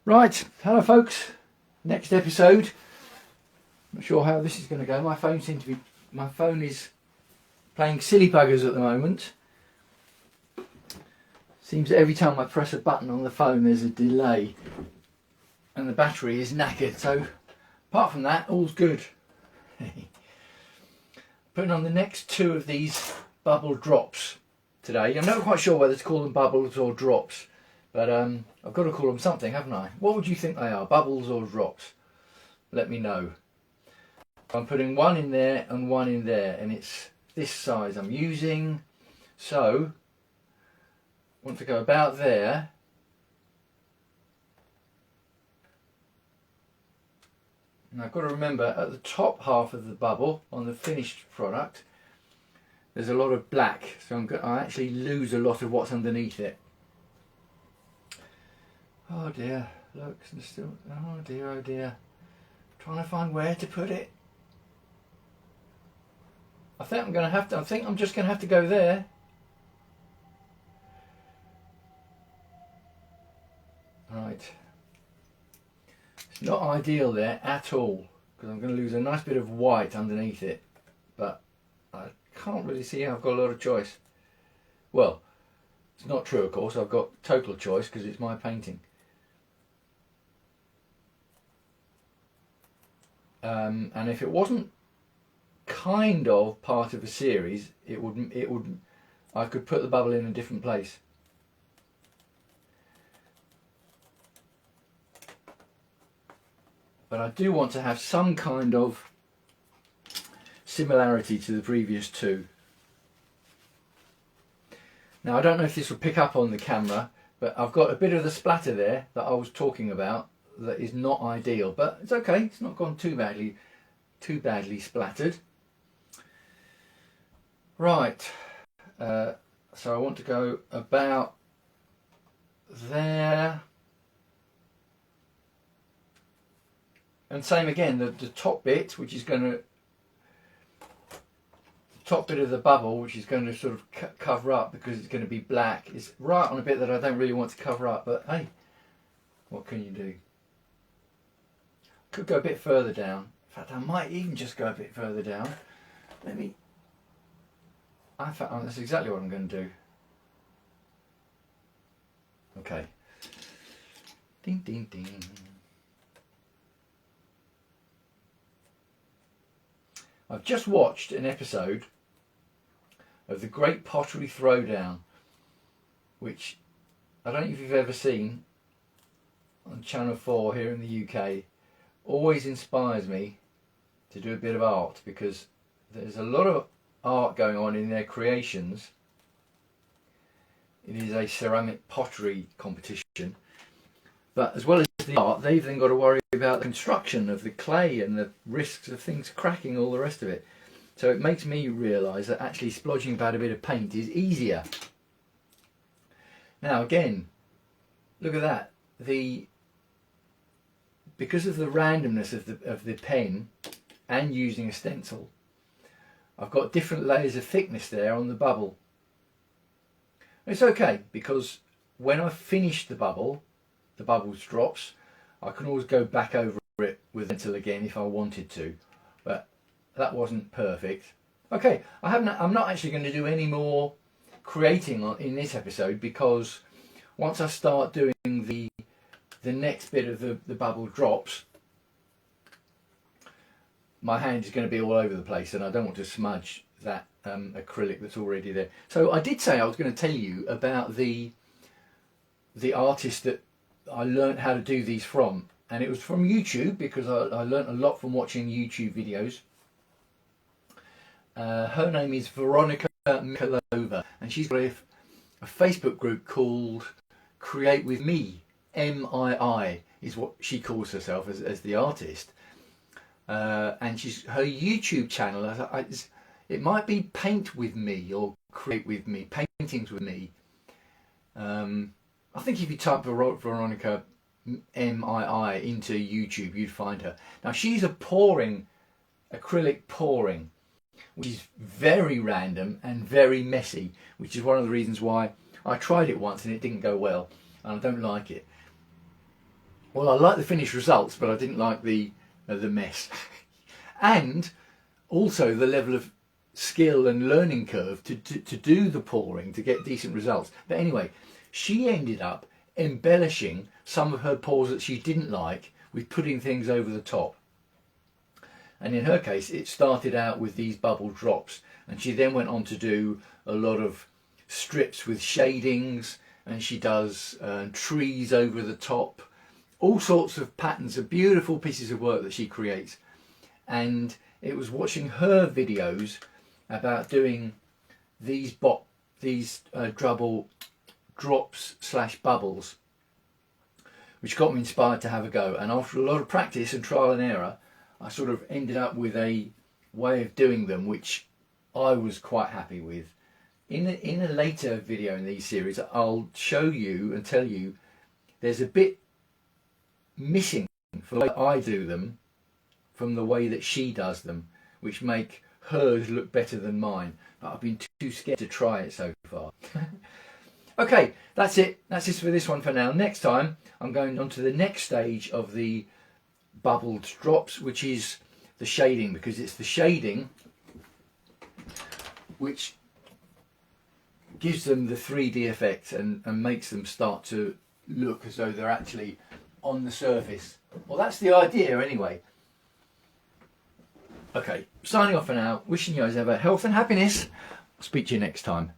Right, hello folks. Next episode. Not sure how this is going to go. My phone is playing silly buggers at the moment. Seems that every time I press a button on the phone there's a delay and the battery is knackered. So apart from that, all's good. Putting on the next two of these bubble drops today. I'm not quite sure whether to call them bubbles or drops, but I've got to call them something, haven't I? What would you think they are, bubbles or drops? Let me know. I'm putting one in there and one in there, and it's this size I'm using. So I want to go about there. And I've got to remember, at the top half of the bubble on the finished product there's a lot of black, so I actually lose a lot of what's underneath it. Oh dear, look, there's still, oh dear, oh dear. Trying to find where to put it. I think I'm just going to have to go there. Right. It's not ideal there at all, because I'm going to lose a nice bit of white underneath it. But I can't really see how I've got a lot of choice. Well, it's not true, of course. I've got total choice because it's my painting. And if it wasn't kind of part of a series, I could put the bubble in a different place. But I do want to have some kind of similarity to the previous two. Now I don't know if this will pick up on the camera, but I've got a bit of the splatter there that I was talking about that is not ideal, but it's okay. It's not gone too badly splattered. Right, so I want to go about there. And same again, the top bit, which is going to, the top bit of the bubble, which is going to sort of cover up because it's going to be black, is right on a bit that I don't really want to cover up, but hey, what can you do? Could go a bit further down. In fact, I might even just go a bit further down. That's exactly what I'm going to do. Okay. Ding, ding, ding. I've just watched an episode of The Great Pottery Throwdown, which I don't know if you've ever seen on Channel 4 here in the UK. Always inspires me to do a bit of art, because there's a lot of art going on in their creations. It is a ceramic pottery competition, but as well as the art, they've then got to worry about the construction of the clay and the risks of things cracking, all the rest of it. So it makes me realise that actually splodging about a bit of paint is easier. Now again, look at that. Because of the randomness of the pen and using a stencil, I've got different layers of thickness there on the bubble. It's okay, because when I finish the bubbles drops, I can always go back over it with a stencil again if I wanted to, but that wasn't perfect. Okay, I'm not actually going to do any more creating in this episode, because once I start doing the next bit of the bubble drops, my hand is going to be all over the place, and I don't want to smudge that acrylic that's already there. So I did say I was going to tell you about the artist that I learned how to do these from, and it was from YouTube, because I learned a lot from watching YouTube videos. Her name is Veronica Mikalova, and she's got a Facebook group called Create With Me. MII is what she calls herself as the artist, and her YouTube channel, it might be Paint With Me or Create With Me, Paintings With Me. I think if you type Veronica MII into YouTube, you'd find her. Now she's acrylic pouring, which is very random and very messy, which is one of the reasons why I tried it once and it didn't go well, and I don't like it. Well, I like the finished results, but I didn't like the mess. And also the level of skill and learning curve to do the pouring to get decent results. But anyway, she ended up embellishing some of her pours that she didn't like with putting things over the top. And in her case, it started out with these bubble drops, and she then went on to do a lot of strips with shadings, and she does trees over the top, all sorts of patterns of beautiful pieces of work that she creates. And it was watching her videos about doing these double drops / bubbles, which got me inspired to have a go. And after a lot of practice and trial and error, I sort of ended up with a way of doing them which I was quite happy with. In a later video in these series, I'll show you and tell you there's a bit missing from the way I do them from the way that she does them, which make hers look better than mine. But I've been too scared to try it so far. Okay, that's it. That's it for this one for now. Next time, I'm going on to the next stage of the bubbled drops, which is the shading, because it's the shading which gives them the 3D effect and makes them start to look as though they're actually on the surface. Well, that's the idea anyway. Okay, signing off for now, wishing you as ever health and happiness. I'll speak to you next time.